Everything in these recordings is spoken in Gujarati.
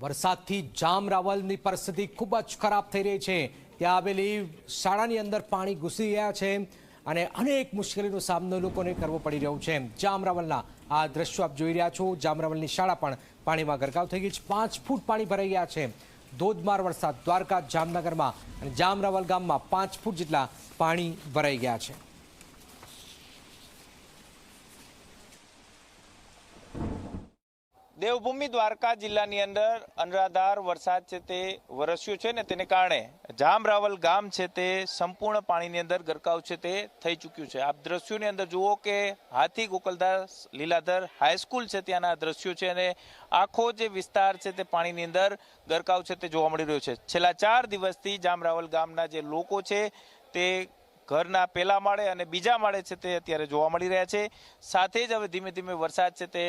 વરસાદથી જામરાવલની પરિસ્થિતિ ખૂબ જ ખરાબ થઈ રહી છે। ત્યાં આવેલી શાળાની અંદર પાણી ઘૂસી ગયા છે અને અનેક મુશ્કેલીનો સામનો લોકોને કરવો પડી રહ્યો છે। જામરાવલના આ દ્રશ્યો આપ જોઈ રહ્યા છો। જામરાવલની શાળા પણ પાણીમાં ગરકાવ થઈ ગઈ છે। 5 ફૂટ પાણી ભરાઈ ગયા છે। ધોધમાર વરસાદ દ્વારકા જામનગરમાં અને જામરાવલ ગામમાં 5 ફૂટ જેટલા પાણી ભરાઈ ગયા છે। દેવભૂમિ દ્વારકા જિલ્લાની અંદર અનરાધાર વરસાદ છે તે વરસ્યો છે ને તેને કારણે જામરાવલ ગામ છે તે સંપૂર્ણ પાણીની અંદર ગરકાવ છે તે થઈ ચૂક્યું છે। આપ દ્રશ્યોની અંદર જુઓ કે હાથી ગોકલદાસ લીલાધર હાઈસ્કૂલ છે ત્યાંના દ્રશ્યો છે અને આખો જે વિસ્તાર છે તે પાણીની અંદર ગરકાવ છે તે જોવા મળી રહ્યો છે। છેલ્લા 4 દિવસથી જામરાવલ ગામના જે લોકો છે તે ઘરના પહેલા માળે અને બીજા માળે છે તે અત્યારે જોવા મળી રહ્યા છે। સાથે જ હવે ધીમે ધીમે વરસાદ છે તે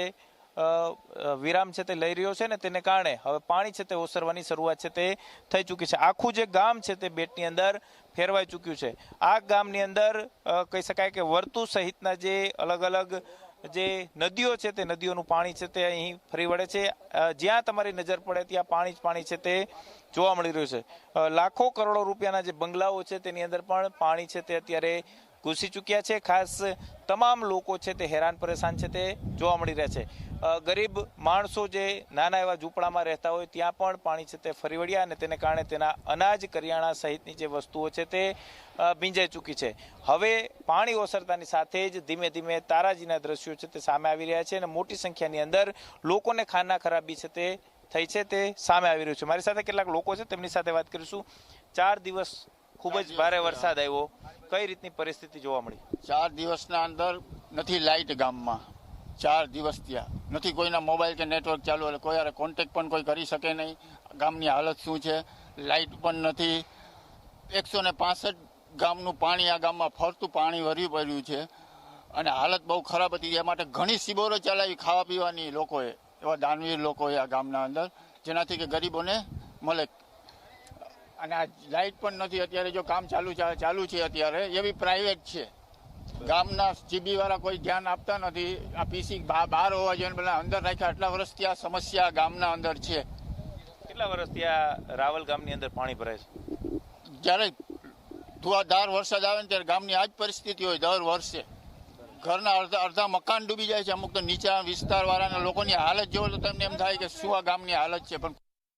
વિરામ છે તે લઈ રહ્યો છે ને તેને કારણે હવે પાણી છે તે ઓસરવાની શરૂઆત છે તે થઈ ચૂકી છે। આખું જે ગામ છે તે બેટની અંદર ફેરવાઈ ચૂક્યું છે। આ ગામની અંદર કહી શકાય કે વર્તુ સહિતના જે અલગ અલગ જે નદીઓ છે તે નદીઓનું પાણી છે તે અહીં ફરી વળે છે। જ્યાં તમારી નજર પડે ત્યાં પાણી જ પાણી છે તે જોવા મળી રહ્યું છે। લાખો કરોડો રૂપિયાના જે બંગલાઓ છે તેની અંદર પણ પાણી છે તે અત્યારે ઘૂસી ચૂક્યા છે। ખાસ તમામ લોકો છે તે હેરાન પરેશાન છે તે જોવા મળી રહ્યા છે। ગરીબ માણસો જે નાના એવા ઝૂંપડામાં રહેતા હોય ત્યાં પણ પાણી છે તે ફરી વળ્યા અને તેને કારણે તેના અનાજ કરિયાણા સહિતની જે વસ્તુઓ છે તે ભીંજાઈ ચૂકી છે। હવે પાણી ઓસરતાની સાથે જ ધીમે ધીમે તારાજીના દ્રશ્યો છે તે સામે આવી રહ્યા છે અને મોટી સંખ્યાની અંદર લોકોને ખાના ખરાબી છે તે થઈ છે તે સામે આવી રહ્યું છે। મારી સાથે કેટલાક લોકો છે તેમની સાથે વાત કરીશું। 4 દિવસ ખૂબ જ ભારે વરસાદ આવ્યો, કઈ રીતની પરિસ્થિતિ જોવા મળી? 4 દિવસના અંદર નથી લાઇટ ગામમાં, 4 દિવસ ત્યાં નથી કોઈના મોબાઈલ કે નેટવર્ક ચાલુ, એટલે કોઈ યાર કોન્ટેક્ટ પણ કોઈ કરી શકે નહીં। ગામની હાલત શું છે, લાઇટ પણ નથી। 165 ગામનું પાણી આ ગામમાં ફરતું પાણી ભર્યું પડ્યું છે અને હાલત બહુ ખરાબ હતી। એ માટે ઘણી શિબિરો ચલાવી ખાવા પીવાની લોકોએ, એવા દાનવીર લોકોએ આ ગામના અંદર, જેનાથી કે ગરીબોને મળે। અને આ લાઇટ પણ નથી અત્યારે, જો કામ ચાલુ છે અત્યારે, એવી પ્રાઇવેટ છે। ગામના જીબી વાળા કોઈ ધ્યાન આપતા નથી। આ પીસી બહાર હોવા જોઈએ, પેલા અંદર રાખ્યા। આટલા વર્ષથી આ સમસ્યા ગામના અંદર છે। કેટલા વર્ષથી આ રાવલ ગામની અંદર પાણી ભરાય છે? જ્યારે ધુઆધાર વરસાદ આવે ને ત્યારે ગામની આ જ પરિસ્થિતિ હોય દર વર્ષે। ઘરના અડધા મકાન ડૂબી જાય છે। અમુક તો નીચા વિસ્તાર વાળાના લોકોની હાલત જોવો તો તમને એમ થાય કે શું આ ગામની હાલત છે। પણ